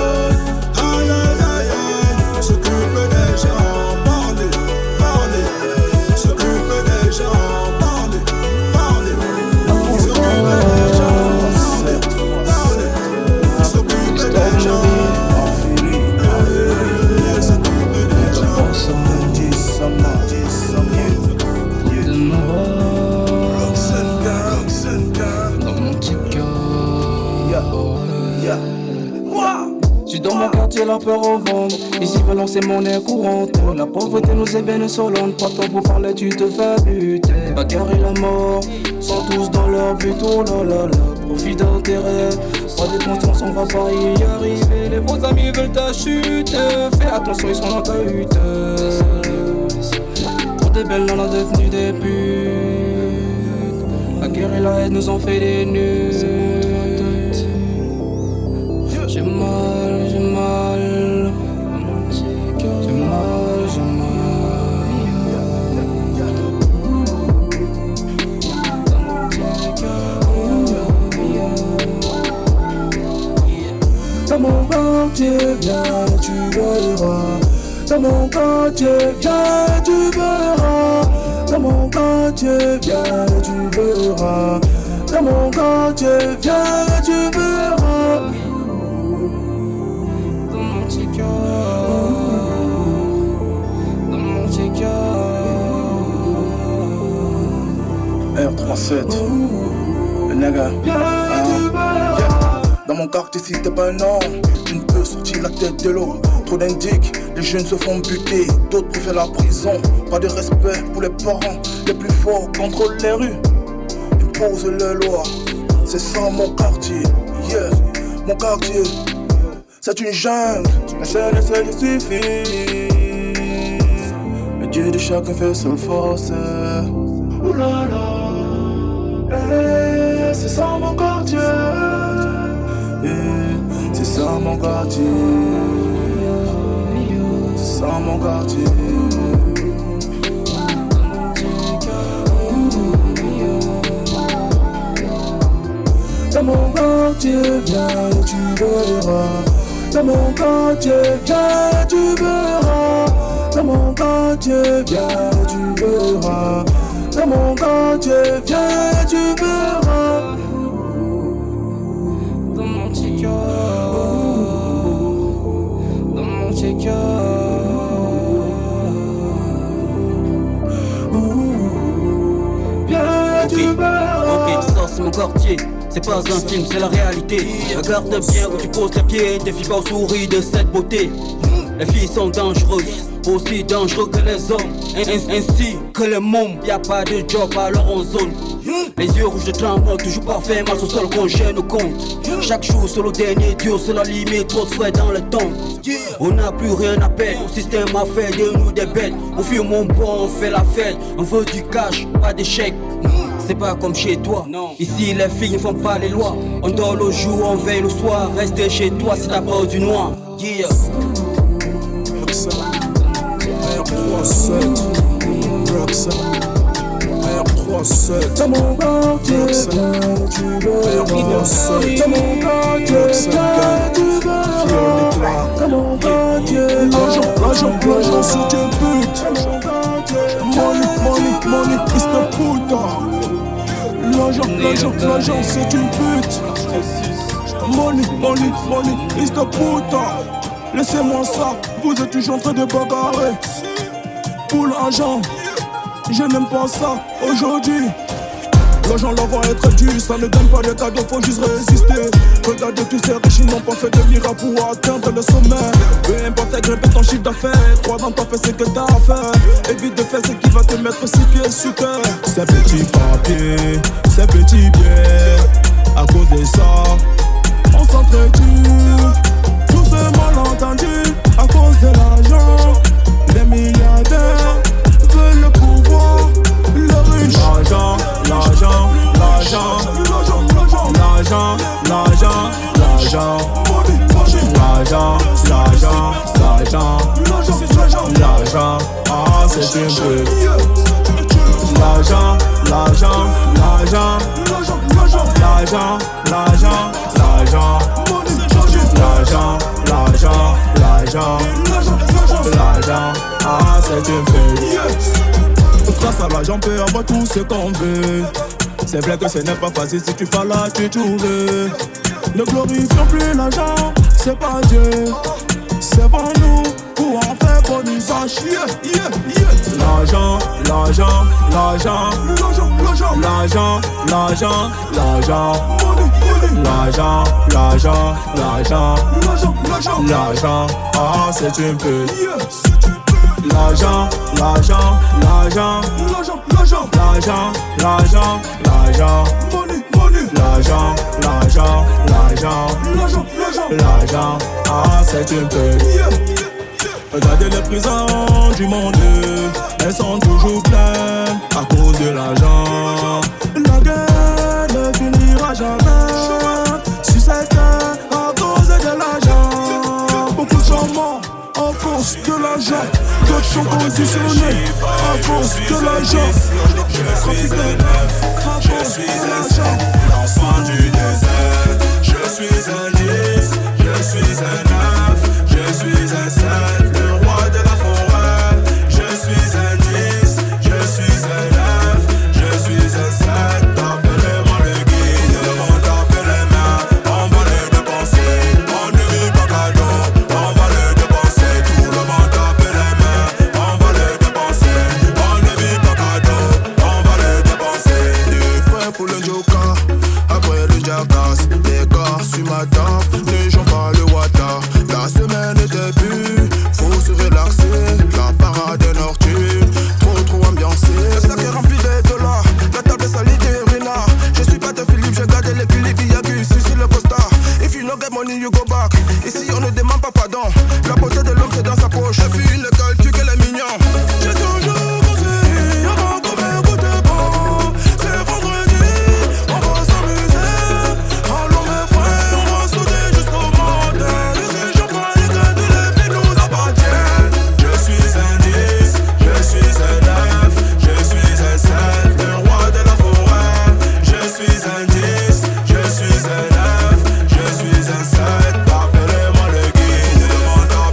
aïe aïe aïe. S'occuper des gens, parler, s'occuper des gens, parler, s'occuper des gens, parler, s'occuper des gens. Dans mon quartier, la peur au ventre. Ici, relancer mon air courante. La pauvreté nous ébène sur l'onde. Pas temps pour parler, tu te fais buter. La guerre et la mort sont tous dans leur but. Oh là là là, profit d'intérêt. Pas de conscience, on va pas y arriver. Les faux amis veulent ta chute. Fais attention, ils sont dans ta hutte. Pour des belles nanas devenues des putes. La guerre et la haine nous ont fait des nuls. J'ai mal, j'ai mal. J'ai mal, j'ai mal. Dans mon quartier, viens, tu verras. Dans mon quartier, viens, tu verras. Dans mon quartier, viens, tu verras. Dans mon quartier, viens, tu verras. R37, le naga. Dans mon quartier, si t'es pas un homme, tu ne peux sortir la tête de l'eau. Trop d'indiques, les jeunes se font buter, d'autres préfèrent la prison. Pas de respect pour les parents, les plus forts contrôlent les rues, imposent leurs lois. C'est ça mon quartier, yeah, mon quartier. C'est une jungle, mais c'est le suffit. Le Dieu de chacun fait sa force. Oulala, hey, c'est ça mon quartier. Yeah, c'est ça mon quartier. C'est ça mon quartier. Dans mon quartier, viens, tu verras. Dans mon quartier, viens, tu verras. Dans mon quartier, viens, tu verras. Dans mon quartier, viens, tu verras. Dans mon petit cœur, dans mon petit cœur. Viens, tu verras. Ok, ça c'est mon quartier. C'est pas un film, c'est la réalité. Regarde bien où tu poses les pieds. Des filles aux souris de cette beauté. Les filles sont dangereuses, aussi dangereux que les hommes, ainsi que les mômes. Y'a pas de job alors en zone. Les yeux rouges de tremblement, toujours parfait, mal au sol qu'on gêne au compte. Chaque jour sur le dernier dur, c'est la limite, trop de frais dans le temps. On n'a plus rien à perdre, le système a fait de nous des bêtes. On fume mon bois, on fait la fête, on veut du cash, pas d'échec. c'est pas comme chez toi. Ici les filles ne font pas les lois. On dort le jour, on veille le soir. Reste chez toi si t'as peur du noir. Yeah. C'est mon corps qui est plein, tu veux c'est mon corps qui est plein, tu veux c'est mon corps qui est l'argent c'est une pute. Money is the puta. L'argent c'est une pute. Money is the puta. Laissez-moi ça, vous êtes toujours en train de bagarrer pour l'argent. Je n'aime pas ça aujourd'hui. L'argent là va être dû, ça ne donne pas de cadeaux, faut juste résister. Regarde tous ces riches, ils n'ont pas fait de miracle pour atteindre le sommet. Peu importe, fais grimper ton chiffre d'affaires. Crois dans toi, fais ce que t'as à faire. Évite de faire ce qui va te mettre 6 pieds sous terre. Ces petits papiers, ces petits pieds. À cause de ça, on s'entretue. Tous ces malentendus, à cause de l'argent. Les milliardaires veulent le pouvoir, le riche. L'argent, l'argent, l'argent, l'argent, l'argent, l'argent, l'argent, l'argent, ah c'est une pute. L'argent, l'argent, l'argent, l'argent, l'argent, l'argent, l'argent, l'argent, ah c'est une pute. Grâce à l'argent, on peut avoir tout ce qu'on veut. C'est vrai que ce n'est pas facile si tu fais là, tu trouves. Ne glorifions plus l'argent, c'est pas Dieu. C'est pas nous pour en faire bon usage. L'argent, l'argent, l'argent, l'argent, l'argent, l'argent, l'argent, l'argent, l'argent, l'argent, l'argent, ah c'est une pute. L'argent, l'argent, l'argent, l'argent, l'argent, l'argent, l'argent, l'argent, l'argent, l'argent, l'argent, ah c'est une pute. Regardez les prisons du monde, elles sont toujours pleines à cause de l'argent. La guerre ne finira jamais sur cette terre à cause de l'argent. Beaucoup sont morts à cause de l'argent. D'autres sont conditionnés à cause de l'argent. Je suis un l'enfant du désert. Je suis un 10, je suis un 9, je suis un 7, le roi de la forêt. Je suis un 10, je suis un 9, je suis un 7. Appelez-moi le guide, on tape les mains, on va les dépenser. On ne vit pas cadeau, on va les dépenser. Tout le monde tape les mains, on va les dépenser. On ne vit pas cadeau, on va les dépenser. Du frère pour le joker, après le jackass. Les gars sur ma table, ne jouent pas le water. La semaine était plus, faut se relaxer. La parade est nocturne, trop ambiancé. Le sac est rempli de dollars, la table est salie de renard. Je suis pas de Philippe, j'ai gardé l'équilibre, y'a que ici sur le costard. If you no get money, you go back. Ici on ne demande pas pardon, la beauté de l'homme c'est dans sa poche. J'ai vu une école, tu qu'elle est mignon. J'ai toujours conseillé, avant qu'on m'écoute pas. C'est vendredi, on va s'amuser. Allons mes frères, on va sauter jusqu'au matin. Ici j'en parle que tous les filles nous appartiennent. Je suis un 10, je suis un 9, je suis un 7, le roi de la forêt. Je suis un 10, je suis un 9, je suis un 7. Appelez-moi le guide, on tape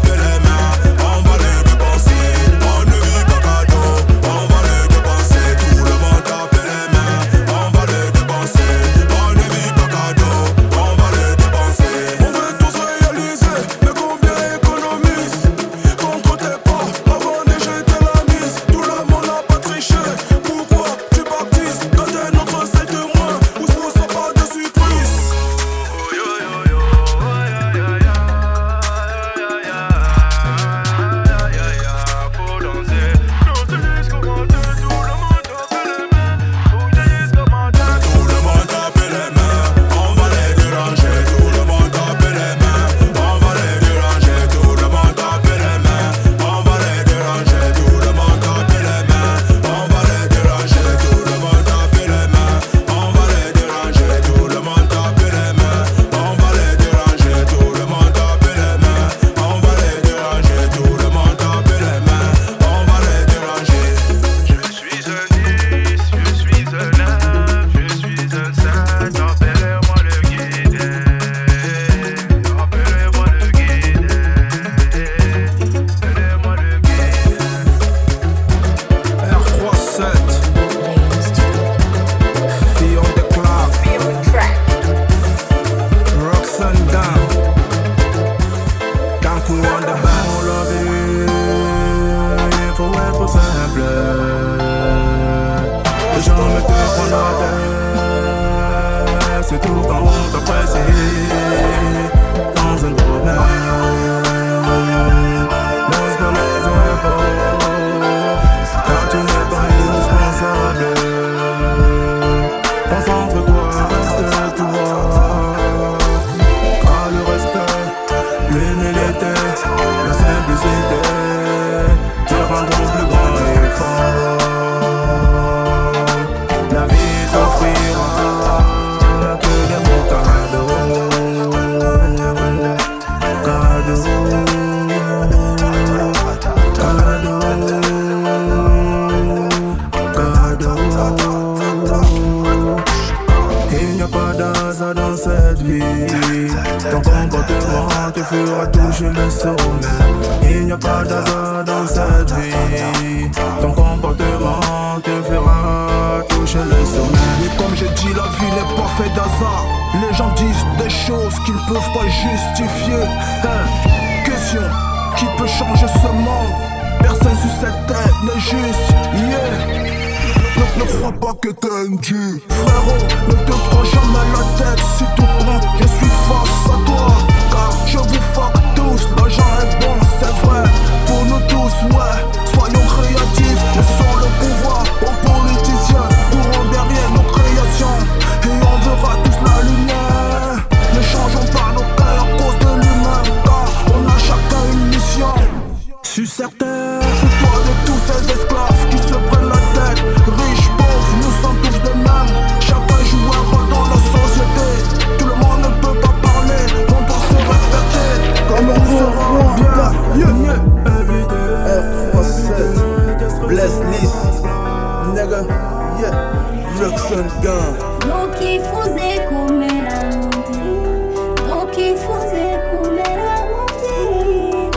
pressé dans un domaine. N'ose pas les épaules, car tu n'es pas indispensable. Concentre-toi, reste toi. Car le respect, l'humilité, la simplicité te rendront plus grand et fort. La vie t'offrira que des beaux cadeaux. Cadeaux, il n'y a pas d'hasard dans cette vie. Ton comportement te fera toucher le sommet. Il n'y a pas d'hasard dans cette vie. Ton comportement te fera toucher le sommet. Et comme j'ai dit, la vie n'est pas faite d'hasard. Les gens disent des choses qu'ils ne peuvent pas justifier. Question, qui peut changer ce monde? Personne sur cette terre n'est juste, yeah. Ne crois pas que t'es un dieu. Frérot, ne te prends jamais la tête. Si tout prend, je suis face à toi. Car je vous fuck tous, l'argent est bon, c'est vrai. Pour nous tous, ouais, soyons créatifs. Laissons le pouvoir aux politiciens. Courons derrière nos créations et on verra tous la lumière. Ne changeons pas nos cœurs à cause de l'humain, car on a chacun une mission. Sur cette terre, fous-toi de tous ces esclaves qui se prennent la tête. Riches, pauvres, nous sommes tous de même. Chacun joue un rôle dans la société. Tout le monde ne peut pas parler, on doit se respecter. Comme on sera bien, R37, Bless List, nigga, yeah, Jackson Gun. Lo que fazer comer a lo que fazer comer a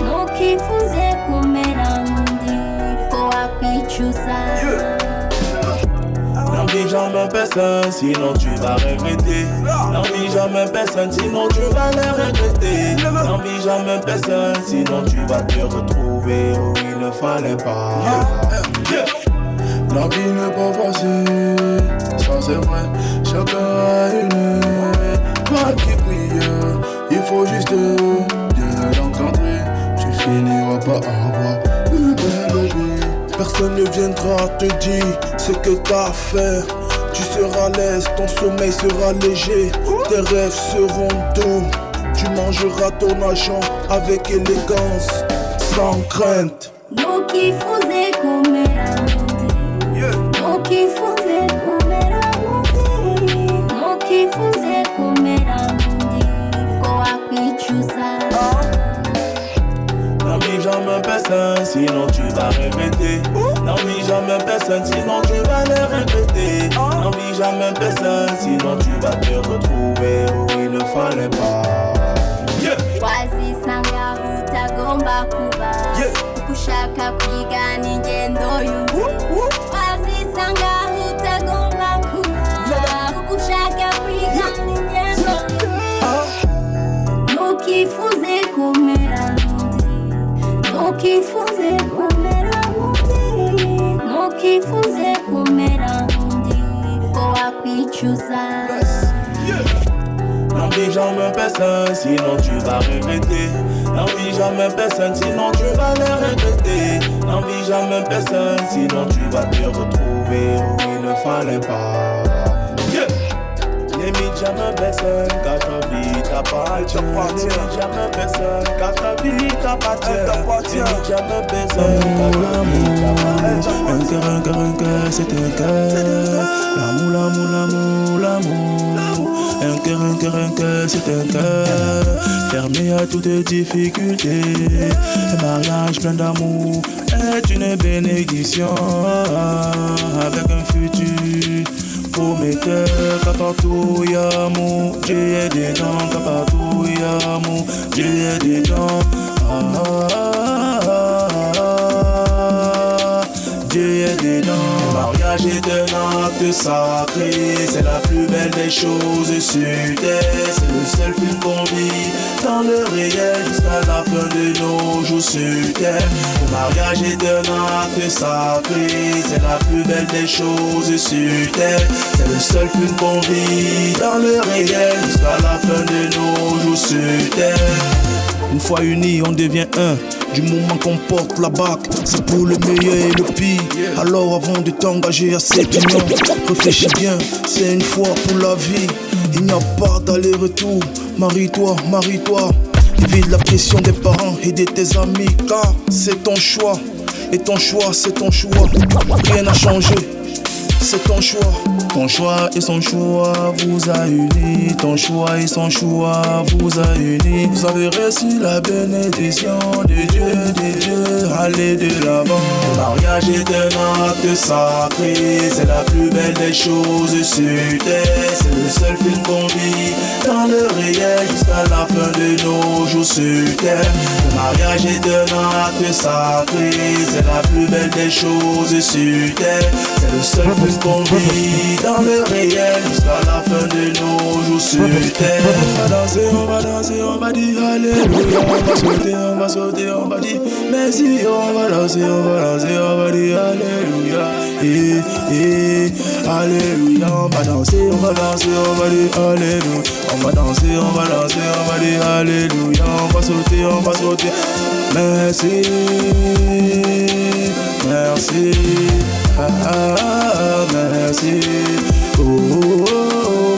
lo que fazer comer a com a pichusa. N'envie jamais personne, sinon tu vas regretter. N'envie jamais personne, sinon tu vas les regretter. N'envie jamais personne, sinon tu vas te retrouver où il ne fallait pas. La vie n'est pas facile, ça c'est vrai. Chacun a une voix qui brille. Il faut juste bien l'encadrer. Tu finiras par avoir une belle vie. Personne ne viendra te dire ce que t'as à faire. Tu seras à l'aise, ton sommeil sera léger. Tes rêves seront doux. Tu mangeras ton argent avec élégance, sans crainte. Lo que fazer comer a lo que fazer comer a lo que fazer comer a com a pichusa. N'envie jamais personne, sinon tu vas regretter. N'envie jamais personne, sinon tu vas les regretter. N'envie jamais personne, sinon tu vas te retrouver où il ne fallait pas. Quase sangaruta gomba kuba kushaka kwigana ingendo y'undi. Quase sangaruta gomba kuba kushaka kwigana ingendo y'undi. Lo que fazer comer a lo que fazer comer a lo que fazer comer a com a pichusa. N'envie jamais personne, sinon tu vas regretter. N'envie jamais personne, sinon tu vas les regretter. N'envie jamais personne, sinon tu vas te retrouver où il ne fallait pas. N'imite jamais personne, car ta vie t'appartient. N'imite jamais personne, car ta vie t'appartient. N'imite jamais personne, car ta vie t'appartient. Un cœur, c'est un cœur. L'amour, l'amour, l'amour, l'amour. Un cœur, c'est un cœur. Fermé à toutes difficultés. Un mariage plein d'amour est une bénédiction. Avec un futur prometteur, car partout y'a amour. Dieu est dedans, car partout y'a amour. Dieu est dedans. Dieu est dedans. Le mariage est un acte sacré. C'est la plus belle des choses sur terre. C'est le seul film qu'on vit dans le réel jusqu'à la fin de nos jours sur terre. Le mariage est un acte sacré. C'est la plus belle des choses sur terre. C'est le seul film qu'on vit dans le réel jusqu'à la la fin de nos jours sur terre. Une fois unis, on devient un. Du moment qu'on porte la bague, c'est pour le meilleur et le pire. Alors avant de t'engager à cette union, réfléchis bien, c'est une fois pour la vie. Il n'y a pas d'aller-retour. Marie-toi, marie-toi. Évite la pression des parents et de tes amis, car c'est ton choix. Et ton choix, c'est ton choix. Rien n'a changé, c'est ton choix. Ton choix et son choix vous a unis. Ton choix et son choix vous a unis. Vous avez reçu la bénédiction de Dieu, allez de l'avant. Le mariage est un acte sacré, c'est la plus belle des choses sur terre. C'est le seul film qu'on vit dans le réel jusqu'à la fin de nos jours sur terre. Le mariage est un acte sacré, c'est la plus belle des choses sur terre. C'est le seul film qu'on vit dans le réel jusqu'à la fin de nos jours sur terre. On va danser, on va dire alléluia. On va sauter, on va dire merci. On va danser, on va dire alléluia. Alléluia. On va danser, on va dire alléluia. On va danser, on va dire alléluia. On va sauter, merci, merci. Merci, oh,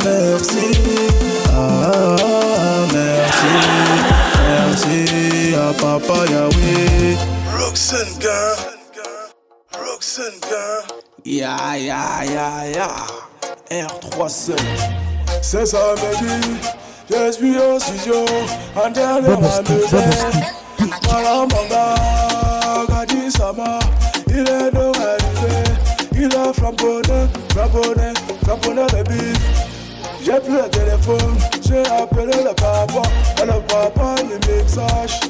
merci, merci à Papa Yahweh. Roxanne Gang, ya, R3-5. C'est ça, baby, je suis au studio, en dernière musique. Malamanga, Gadisama, il est de réaliser. Il a flamboné le bif. J'ai pris le téléphone, j'ai appelé le papa. Et le papa du mixage,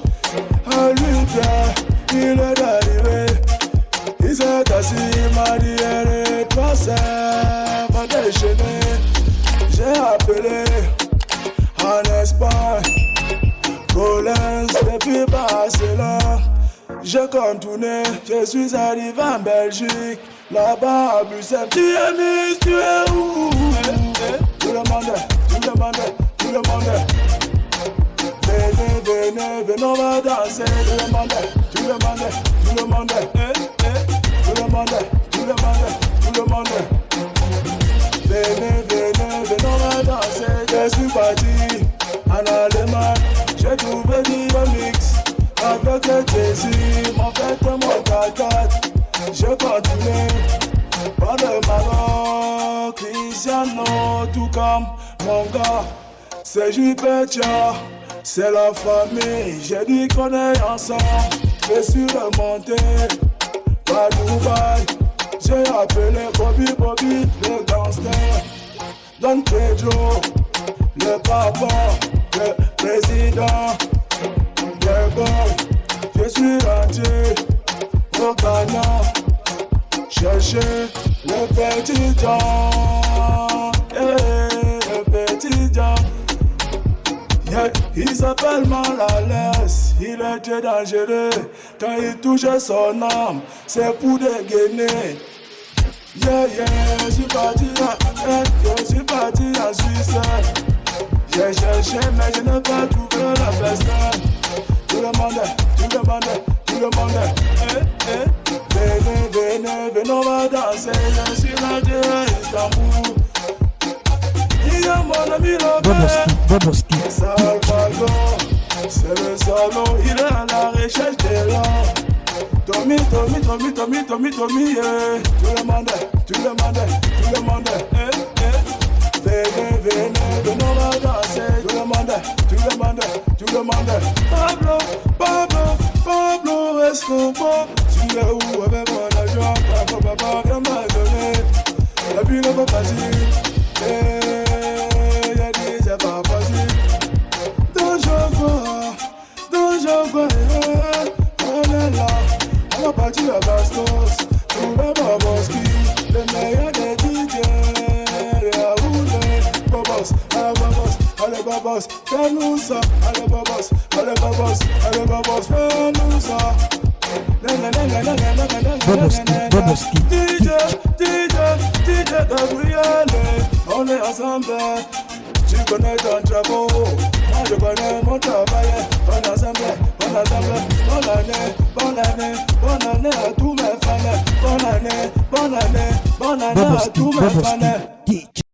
à lui bien, il est arrivé. Il s'est assis, il m'a dit elle est passée, va déchaîner. J'ai appelé en Espagne, Collins depuis Barcelone. J'ai contourné, je suis arrivé en Belgique. Là-bas à Bruxelles, tu es Miss, tu es où? Tout le monde, venez, on va danser. Tout le monde, venez, on va danser. Je suis parti en Allemagne, j'ai trouvé du remix avec le Jessie, mon fait mon cacat. Je continue par le Maroc, Cristiano, tout comme mon gars, c'est Jupetia, c'est la famille, j'ai dit qu'on est ensemble, je suis remonté à Dubaï, j'ai appelé Bobby, le gangster, Don Pedro, le papa, le président, le boy, je suis rentré au Ghana, chercher le petit Jean, le petit Jean. Yeah, il s'appelle Malalaise, il était dangereux. Quand il touchait son âme, c'est pour dégainer. Je suis parti en Suisse. J'ai cherché mais je n'ai pas trouvé la personne. Tout le monde, venez, on va danser. Je suis rentré à Istanbul. Il y a mon ami Boboski. Salvador, c'est le salon, il est à la recherche de l'or. Tommy, yeah. Tout le monde, venez, on va danser. Tout le monde, Pablo Escobar. Tu es où avec mon argent? Papa, viens m'adonner. La vie n'est pas facile. Y'a dit c'est pas facile. Donc je vois, on est là. On va partir à Bastos. Trouver Boboski, le meilleur des DJ. Et à rouler. Bobos, fais-nous ça. Allez Bobos, fais-nous ça. Boboski. DJ Gabriel, on est ensemble. tu connais ton travail. Moi je connais mon travail. Bonne assemblée, bonne assemblée. Bonne année, bonne année, bonne année à tous mes fans. Bonne année, bonne année, bonne année à tous mes fans.